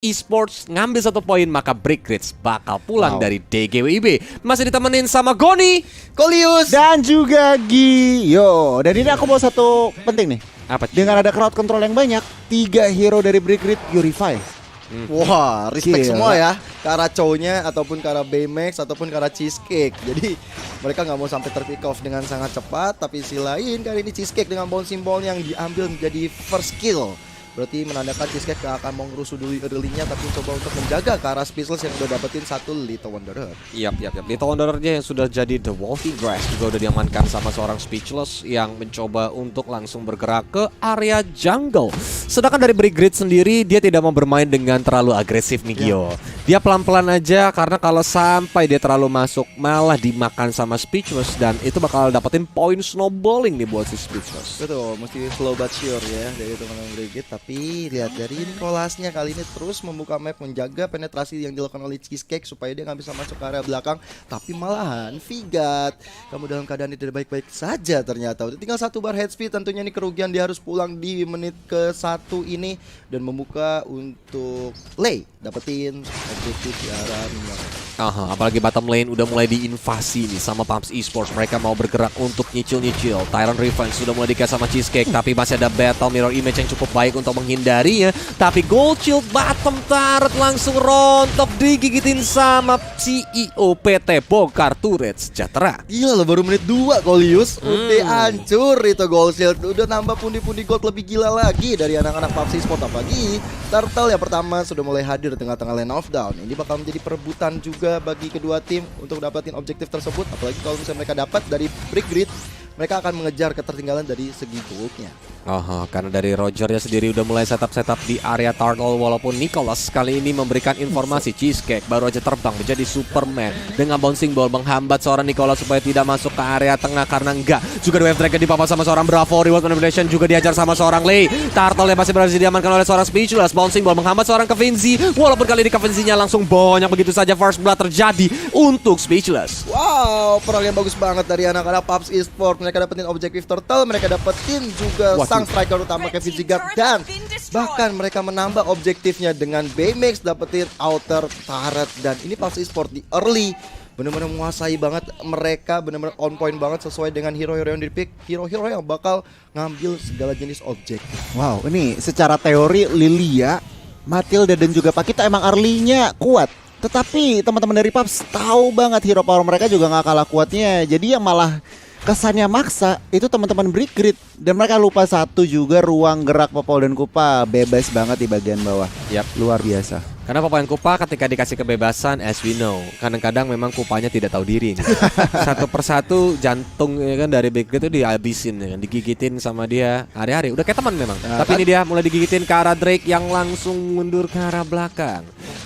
Esports ngambil 1 poin, maka Brickridge bakal pulang dari DGWIB. Masih ditemenin sama Goni, Kolius, dan juga Gio. Dan ini aku mau satu penting nih. apa? Dengan ada crowd control yang banyak, 3 hero dari Brickridge Purify. Wah, respect Gila. semua ya ke arah cownya ataupun ke arah Baymax ataupun ke arah Cheesecake. Jadi mereka nggak mau sampai terpick off dengan sangat cepat. Tapi sisi lain kali ini Cheesecake dengan bouncing ball yang diambil menjadi first kill. Berarti menandakan Cheesecake gak akan mau ngerusuh dulu early-nya, tapi coba untuk menjaga ke arah Speechless yang udah dapetin 1 Little Wanderer. Yap. Little Wanderer-nya yang sudah jadi The Wolfing Grass juga udah diamankan sama seorang Speechless yang mencoba untuk langsung bergerak ke area jungle. Sedangkan dari Brickridge sendiri, dia tidak mau bermain dengan terlalu agresif nih Gio. Dia pelan-pelan aja, karena kalau sampai dia terlalu masuk malah dimakan sama Speechless, dan itu bakal dapetin poin snowballing nih buat si Speechless. Betul, mesti slow but sure ya dari teman-teman Brigit. Tapi lihat dari Nicholasnya kali ini terus membuka map, menjaga penetrasi yang dilakukan oleh Cheesecake supaya dia nggak bisa masuk ke area belakang. Tapi malahan Vigat, kamu dalam keadaan tidak baik-baik saja ternyata. Udah tinggal 1 bar head speed, tentunya ini kerugian, dia harus pulang di menit ke-1 ini dan membuka untuk Lei dapetin objektif di arah minyak. Apalagi bottom lane udah mulai diinvasi nih sama Pumps Esports. Mereka mau bergerak untuk nyicil-nyicil. Tyrant Revenge sudah mulai dikasih sama Cheesecake, tapi masih ada Battle Mirror Image yang cukup baik untuk menghindarinya. Tapi Gold Shield bottom turret langsung rontok, digigitin sama CEO PT Bongkar Turret Sejahtera. Gila loh, baru menit 2 Kolius udah hancur itu Gold Shield. Udah nambah pundi-pundi gold lebih gila lagi dari anak-anak PUBG Sport. Apalagi Turtle yang pertama sudah mulai hadir di tengah-tengah lane of down. Ini bakal menjadi perebutan juga bagi kedua tim untuk dapetin objektif tersebut. Apalagi kalau misalnya mereka dapat dari Brickridge, mereka akan mengejar ketertinggalan dari segi goldnya. Karena dari Rogernya sendiri udah mulai setup di area Turtle, walaupun Nicholas kali ini memberikan informasi Cheesecake baru aja terbang menjadi Superman dengan bouncing ball menghambat seorang Nicholas supaya tidak masuk ke area tengah, karena enggak juga Wave Dragon dipapa sama seorang Bravo. Reward Manipulation juga diajar sama seorang Lei. Turtle yang masih berhasil diamankan oleh seorang Speechless. Bouncing ball menghambat seorang Kevinzi, walaupun kali ini Kevinzi-nya langsung banyak begitu saja. First blood terjadi untuk Speechless. Wow, perang yang bagus banget dari anak-anak PUBG Esport. Mereka dapetin objektif Turtle, mereka dapetin juga sang striker utama Kevin Zigat, dan bahkan mereka menambah objektifnya dengan Baymax dapetin outer turret. Dan ini PUBG Esport di early benar-benar menguasai banget, mereka benar-benar on point banget sesuai dengan hero-hero yang dipick, hero-hero yang bakal ngambil segala jenis objek. Wow, ini secara teori Lilia, Matilda dan juga Pakita emang early-nya kuat. Tetapi teman-teman dari PUBG tahu banget hero power mereka juga nggak kalah kuatnya. Jadi yang malah kesannya maksa itu teman-teman Brickridge, dan mereka lupa satu juga, ruang gerak Popol dan Kupa bebas banget di bagian bawah. Luar biasa. Karena Popol dan Kupa ketika dikasih kebebasan, as we know, kadang-kadang memang Kupanya tidak tahu diri nih. Satu persatu jantung ya kan dari Brickridge itu dihabisin ya kan, digigitin sama dia hari-hari. Udah kayak teman memang. Tapi ini dia mulai digigitin ke arah Drake yang langsung mundur ke arah belakang.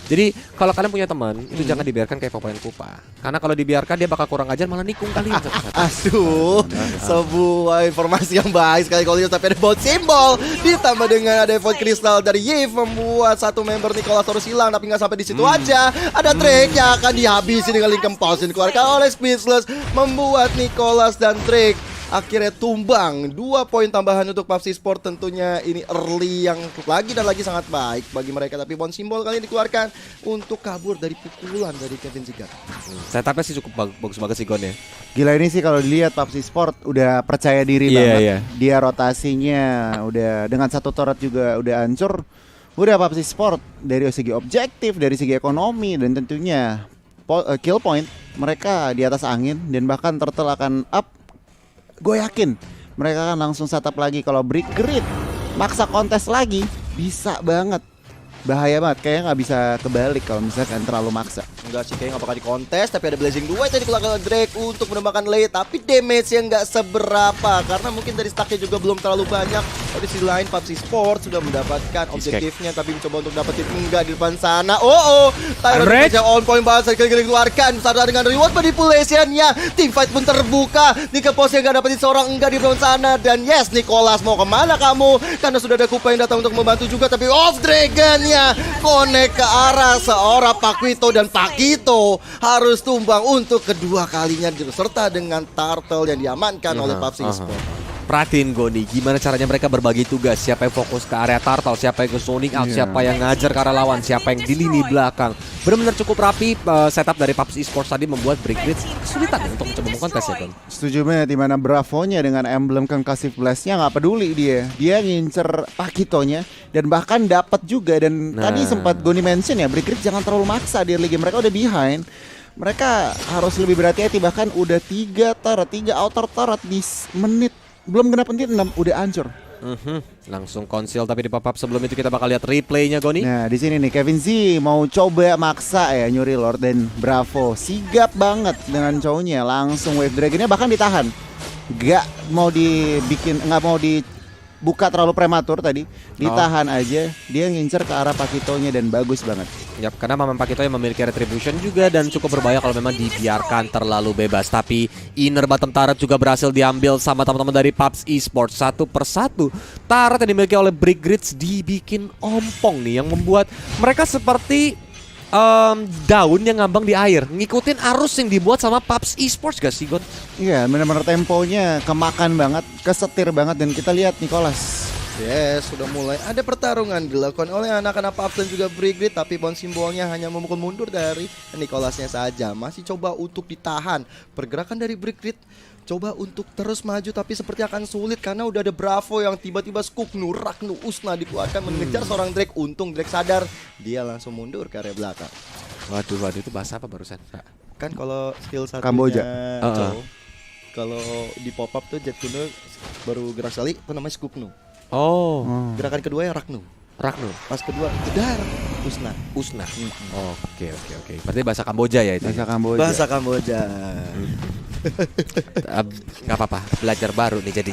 Jadi kalau kalian punya teman, itu jangan dibiarkan kayak Popol dan Kupa. Karena kalau dibiarkan dia bakal kurang ajar, malah nikung kalian. Aduh, sebuah informasi yang baik sekali Kolius. Tapi ada bot simbol ditambah dengan ada void crystal dari Yves, membuat satu member Nicholas harus hilang. Tapi nggak sampai di situ aja, ada Drake yang akan dihabisi dengan link pause dikeluarkan oleh Speechless, membuat Nicholas dan Drake akhirnya tumbang. 2 poin tambahan untuk PUBG Sport. Tentunya ini early yang lagi dan lagi sangat baik bagi mereka. Tapi bond simbol kali ini dikeluarkan untuk kabur dari pukulan dari Kevin Zigat. Setupnya sih cukup bagus banget sih Gon ya. Gila, ini sih kalau dilihat PUBG Sport udah percaya diri banget. Dia rotasinya udah dengan 1 turret juga udah hancur. Udah PUBG Sport dari segi objektif, dari segi ekonomi, dan tentunya kill point mereka di atas angin. Dan bahkan Turtle akan up. Gue yakin mereka akan langsung setup lagi. Kalau Brickridge maksa kontes lagi, bisa banget. Bahaya banget, kayaknya nggak bisa kebalik kalau misalkan terlalu maksa. Enggak sih, kayaknya nggak bakal dikontes. Tapi ada Blazing 2 yang dikeluarkan Drake untuk menembakkan Lei. Tapi damage-nya nggak seberapa, karena mungkin dari stacknya juga belum terlalu banyak. Tapi di sisi lain PUBG Sport sudah mendapatkan objektifnya. Tapi mencoba untuk dapetin enggak di depan sana. Tyrant yang on point banget sekali dikeluarkan. Bersama dengan reward manipulation-nya, teamfight pun terbuka. Nika Pos yang nggak dapetin seorang enggak di depan sana. Dan yes, Nicholas mau kemana kamu? Karena sudah ada Kupa yang datang untuk membantu juga. Tapi off Dragon-nya connect ke arah seorang Paquito, dan Paquito harus tumbang untuk kedua kalinya, serta dengan Turtle yang diamankan oleh PUBG Sport. Perhatiin Goni, gimana caranya mereka berbagi tugas. Siapa yang fokus ke area turtle, siapa yang ke zoning out, siapa yang ngajar ke arah lawan, siapa yang di lini belakang. Benar-benar cukup rapi setup dari PUBG Esports tadi membuat Brickgrid kesulitan untuk mencoba mengkontes ya Gon. Setuju banget, dimana Bravonya dengan emblem Concussive Blast-nya nggak peduli dia ngincer Pakitonya dan bahkan dapat juga. Dan tadi sempat Goni mention ya, Brickgrid jangan terlalu maksa di early game, mereka udah behind. Mereka harus lebih berhati-hati, bahkan udah 3 outer turret di menit belum genap menit 6 udah hancur. Langsung konsil, tapi di pop-up sebelum itu kita bakal lihat replaynya Goni. Nah di sini nih Kevin Z mau coba maksa ya nyuri Lord, dan Bravo sigap banget dengan cowoknya, langsung wave dragonnya bahkan ditahan, nggak mau dibuka terlalu prematur tadi, ditahan aja, dia ngincer ke arah Pakitonya dan bagus banget. Yap, karena memang Pakito yang memiliki retribution juga dan cukup berbahaya kalau memang dibiarkan terlalu bebas. Tapi inner bottom turret juga berhasil diambil sama teman-teman dari PUBG Esports satu persatu. Turret yang dimiliki oleh Brickgrid dibikin ompong nih, yang membuat mereka seperti daun yang ngambang di air, ngikutin arus yang dibuat sama PUBG Esports gak sih Gon? Iya, benar-benar temponya kemakan banget, kesetir banget, dan kita lihat Nicholas. Yes, sudah mulai ada pertarungan dilakukan oleh anak-anak PUBG dan juga Brickgrid, tapi bon simbolnya hanya memukul mundur dari Nicholasnya saja. Masih coba untuk ditahan pergerakan dari Brickgrid, coba untuk terus maju, tapi seperti akan sulit karena udah ada Bravo yang tiba-tiba Skuknu, Raknu, Usna dikeluarkan mengejar seorang Drake. Untung Drake sadar, dia langsung mundur ke area belakang. Waduh, itu bahasa apa barusan? Kan kalau skill satunya Kamboja. kalau di pop up tuh Jet Kuno baru gerak sekali, itu namanya Skuknu. Oh, Gerakan kedua ya Raknu. Raknu, Pas kedua jedar Usna. Usna. Oke. Berarti bahasa Kamboja ya itu. Bahasa Kamboja. Bahasa Kamboja. Gak apa-apa, belajar baru nih jadi.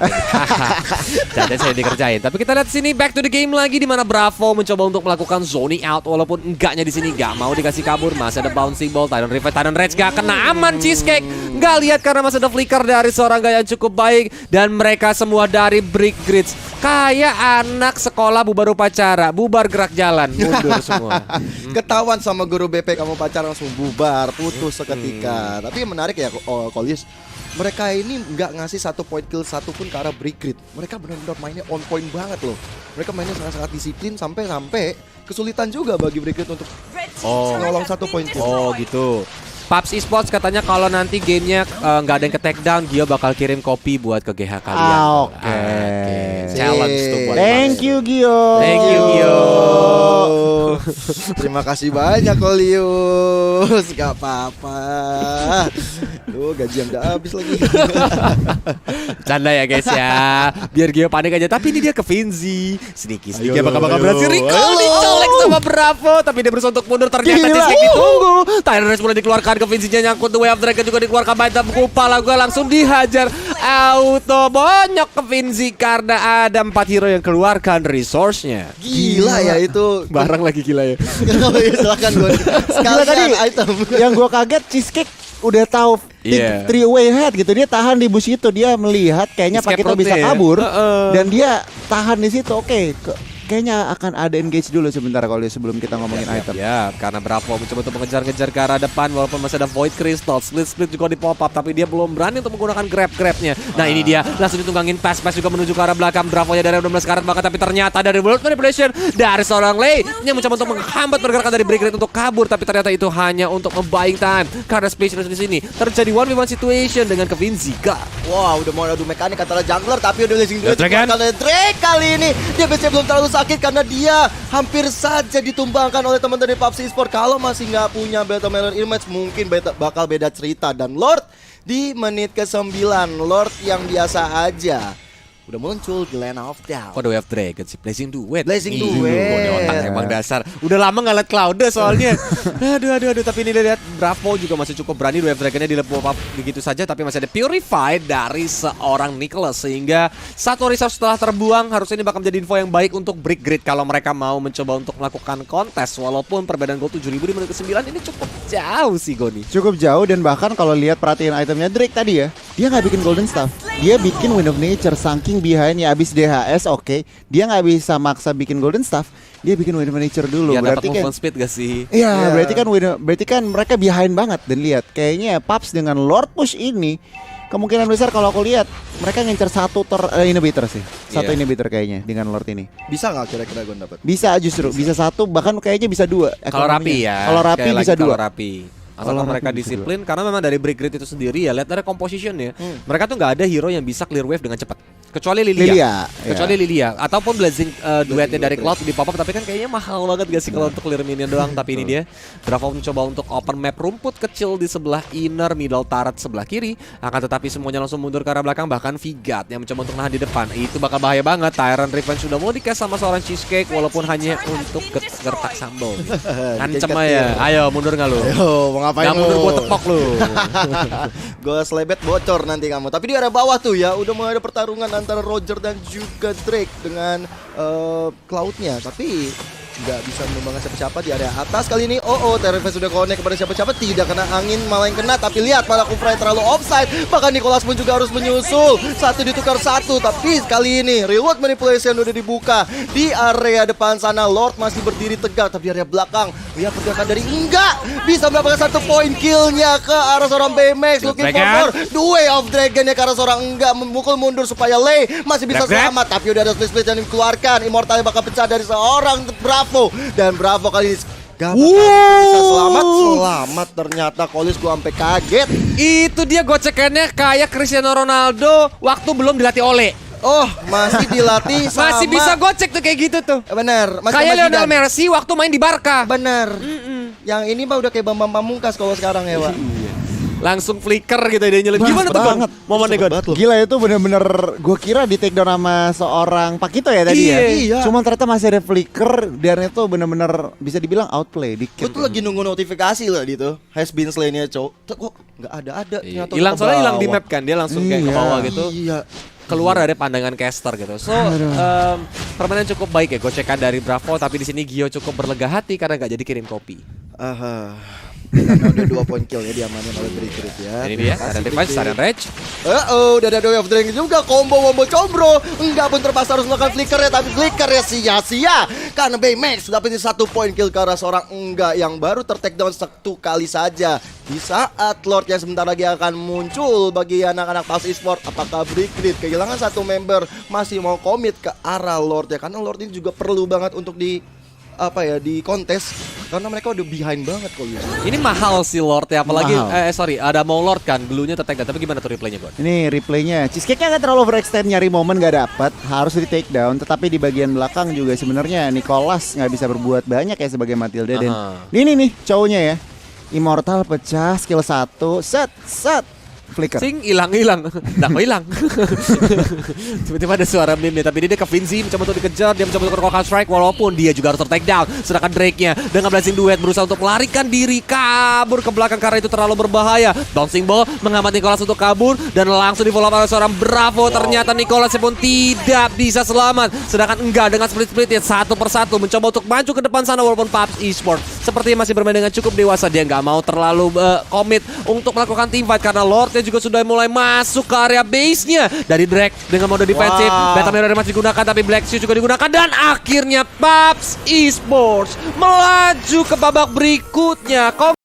Jadi saya dikerjain. Tapi kita lihat sini, back to the game lagi, di mana Bravo mencoba untuk melakukan zoning out, walaupun enggaknya di sini gak mau dikasih kabur. Masih ada bouncing ball, Tidon Revive, Tidon Rage gak kena, aman Cheesecake. Gak lihat karena masih ada flicker dari seorang gaya yang cukup baik, dan mereka semua dari Brickgrid kayak anak sekolah bubar upacara, bubar gerak jalan, mundur semua. Ketahuan sama guru BP kamu pacaran langsung bubar, putus seketika. Tapi yang menarik ya Kolius, mereka ini nggak ngasih 1 point kill satupun ke arah Brickgrid. Mereka benar-benar mainnya on point banget loh. Mereka mainnya sangat-sangat disiplin sampai kesulitan juga bagi Brickgrid untuk nolong 1 point kill. Oh gitu. PUBG Esports katanya kalau nanti gamenya nggak ada yang ke take down, dia bakal kirim kopi buat ke GH kalian. Oke. Challenge tuh buat Thank PUBG. you Gio. Thank you Gio. Terima kasih banyak Kolius. Gak apa-apa. Duh, gajian udah habis lagi. Canda ya guys ya. Biar Gio panik aja. Tapi ini dia ke Vinzi. Sneaky dia bakal ayo. berhasil recall, dicolek sama Bravo. Tapi dia berusaha untuk mundur, ternyata Gila. Cheesecake ditunggu. Tidon Rage mulai dikeluarkan, ke Vinzi-nya nyangkut, The Way of Dragon juga dikeluarkan, Baita kepala gue langsung dihajar. Auto bonyok ke Vinzi karena ada 4 hero yang keluarkan resource-nya. Gila ya itu. Barang lagi gila ya. Silakan gue. Gila tadi Sekalian item. yang gue kaget, Cheesecake udah tahu Iya. 3 way head gitu, dia tahan di bus itu, dia melihat kayaknya Escape Pakito bisa route-nya ya. kabur Heeh. dan dia tahan di situ. Oke, kayaknya akan ada engage dulu sebentar kalau sebelum kita ngomongin item. Ya, karena Bravo mencoba untuk mengejar-ngejar ke arah depan walaupun masih ada Void Crystal, Split juga di pop up, tapi dia belum berani untuk menggunakan grab-grabnya. Nah, ini dia langsung ditunggangin pass juga menuju ke arah belakang. Bravo-nya dari 12 karat bahkan, tapi ternyata dari World Manipulation dari seorang Lei yang mencoba untuk menghambat pergerakan dari Brickgrid untuk kabur, tapi ternyata itu hanya untuk nge-buying time karena Specialist di sini terjadi 1v1 situation dengan Kevin Zika. Wah, udah mau adu mekanik antara jungler, tapi udah blazing Ya, Drake kan? Drake kali ini dia biasanya belum terlalu sakit karena dia hampir saja ditumbangkan oleh teman dari PUBG Esports. Kalau masih nggak punya Battle Melon Image mungkin bakal beda cerita. Dan Lord di menit ke-9, Lord yang biasa aja udah muncul Glen of Doubt. Kode Wave Dragon sih, Blazing Duet. Blazing Ih, Duet. ini otak emang dasar. Udah lama nggak liat Cloud soalnya. Aduh. Tapi ini lihat Bravo juga masih cukup berani. Wave Dragonnya dilepop up begitu saja, tapi masih ada Purified dari seorang Nicholas, sehingga satu resource setelah terbuang harusnya ini bakal menjadi info yang baik untuk Brickgrid kalau mereka mau mencoba untuk melakukan kontes. Walaupun perbedaan gol 7.000 di menit ke-9 ini cukup jauh sih Goni. Cukup jauh, dan bahkan kalau lihat perhatiin itemnya Drake tadi ya, dia nggak bikin golden staff, dia bikin Wind of Nature. Saking behind ya, abis DHS oke, dia nggak bisa maksa bikin golden staff, dia bikin Wind of Nature dulu. Ya, Berarti dapat kan movement speed gak sih? iya, Iya. berarti kan mereka behind banget. Dan lihat kayaknya Paps dengan Lord push ini kemungkinan besar kalau aku lihat mereka ngincer satu inhibitor sih. Satu Iya. inhibitor kayaknya dengan Lord ini. Bisa nggak kira-kira Gon dapat? Bisa justru, bisa satu, bahkan kayaknya bisa dua. Kalau rapi ya. Kalau rapi Sekali lagi bisa kalau dua. rapi. Asalkan Kalau mereka rapi bisa disiplin karena memang dari break grid itu sendiri ya lihat dari compositionnya. Mereka tuh nggak ada hero yang bisa clear wave dengan cepat. Kecuali Lilia. Kecuali Lilia ataupun Blazing duetnya dari Cloud di pop up tapi kan kayaknya mahal banget gak sih kalau untuk clear minion doang. Tapi ini dia Bravo mencoba untuk open map rumput kecil di sebelah inner middle turret sebelah kiri. Akan tetapi semuanya langsung mundur ke arah belakang. Bahkan Vigat yang mencoba untuk nahan di depan. Itu bakal bahaya banget. Tyrant Revenge sudah mau dikasih sama seorang Cheesecake walaupun hanya untuk gertak sambal. Ngancem aja. Ayo mundur gak lu? Ayo, mau ngapain Nggak mundur lu? gua tepok lu. Gue selebet bocor nanti kamu. Tapi di area bawah tuh ya udah mulai ada pertarungan antara Roger dan juga Drake dengan Cloud-nya. Tapi nggak bisa menumbangkan siapa-siapa di area atas kali ini. Terreves sudah connect kepada siapa-siapa, tidak kena angin malah yang kena. Tapi lihat malah Kufray terlalu offside. Bahkan Nicholas pun juga harus menyusul. Satu ditukar satu. Tapi kali ini reload manipulation udah dibuka di area depan sana. Lord masih berdiri tegak, tapi di area belakang lihat pergerakan dari enggak bisa mendapatkan satu poin killnya ke arah seorang BMX. Looking for Dragon. more. The way of Dragon ya ke arah seorang enggak memukul mundur supaya Lei masih bisa Dragon. selamat. Tapi udah ada split yang dikeluarkan. Immortalnya bakal pecah dari seorang Bravo. Dan Bravo kali ini gak bakal bisa selamat ternyata. Kolis gua sampai kaget. Itu dia gocekannya kayak Cristiano Ronaldo waktu belum dilatih Ole. Masih dilatih sama. Masih bisa gocek tuh kayak gitu tuh. Bener, masih Kayak sama Lionel Zidane. Messi waktu main di Barca. Bener. Yang ini mah udah kayak Bambang Pamungkas kalau sekarang ya, Pak. Langsung flicker gitu dia nyelip. Gimana tuh banget. momennya God? Banget loh. Gila itu bener-bener gue kira di take down sama seorang Pakito ya tadi ya. Iya. Cuman ternyata masih ada flicker dan itu bener-bener bisa dibilang outplay Gue dikit. tuh lagi nunggu notifikasi loh gitu. Has been slain-nya, Cok. Kok nggak ada. Ternyata Hilang ke soalnya hilang di bawah. map kan. Dia langsung kayak ke Iya. bawah gitu. Iya. Keluar dari pandangan caster gitu. So, permainan cukup baik ya gocekan dari Bravo, tapi di sini Gio cukup berlega hati karena nggak jadi kirim kopi. Aha. Karena udah 2 poin kill ya diamanin oleh Brigrid ya. Ini dia, ada Revenge, ada Rage. Udah ada Way of Dragon juga, combo combro. Enggak pun terpaksa harus melakukan flicker ya, tapi flicker ya sia-sia. Karena Baymax sudah dapetin 1 poin kill ke arah seorang enggak yang baru ter-take down 1 kali saja. Di saat Lord yang sebentar lagi akan muncul bagi anak-anak Pulse Esport, apakah Brigrid kehilangan 1 member masih mau komit ke arah Lord ya? Karena Lord ini juga perlu banget untuk di kontes karena mereka udah behind banget kok. Ini mahal sih Lord ya, apalagi Mahal. ada mau Lord kan, glue-nya ter-take down. Tapi gimana tuh replaynya God? Ini replaynya Cheesecake-nya nggak terlalu overextend, nyari momen nggak dapat, harus di take down. Tetapi di bagian belakang juga sebenarnya Nicholas nggak bisa berbuat banyak ya sebagai Matilda. Dan ini nih cowoknya ya, Immortal pecah, skill 1, set flicker. Sing hilang. Nah, kok hilang? Tiba-tiba ada suara meme tapi dia ke Vinci mencoba untuk dikejar, dia mencoba untuk Rocket Strike walaupun dia juga harus ter-take down. Sedangkan Drake-nya dengan Blazing Duet berusaha untuk melarikan diri kabur ke belakang karena itu terlalu berbahaya. Bouncing Ball menghambat Nicholas untuk kabur dan langsung di follow up oleh seorang Bravo. Ternyata Nicholas pun tidak bisa selamat. Sedangkan enggak dengan split-split ya satu persatu mencoba untuk maju ke depan sana walaupun PUBG Esport sepertinya masih bermain dengan cukup dewasa. Dia nggak mau terlalu komit untuk melakukan team fight karena Lord juga sudah mulai masuk ke area base-nya dari Drake dengan mode defensif. Beta Mirror masih digunakan tapi Black Shoe juga digunakan dan akhirnya PUBG Esports melaju ke babak berikutnya.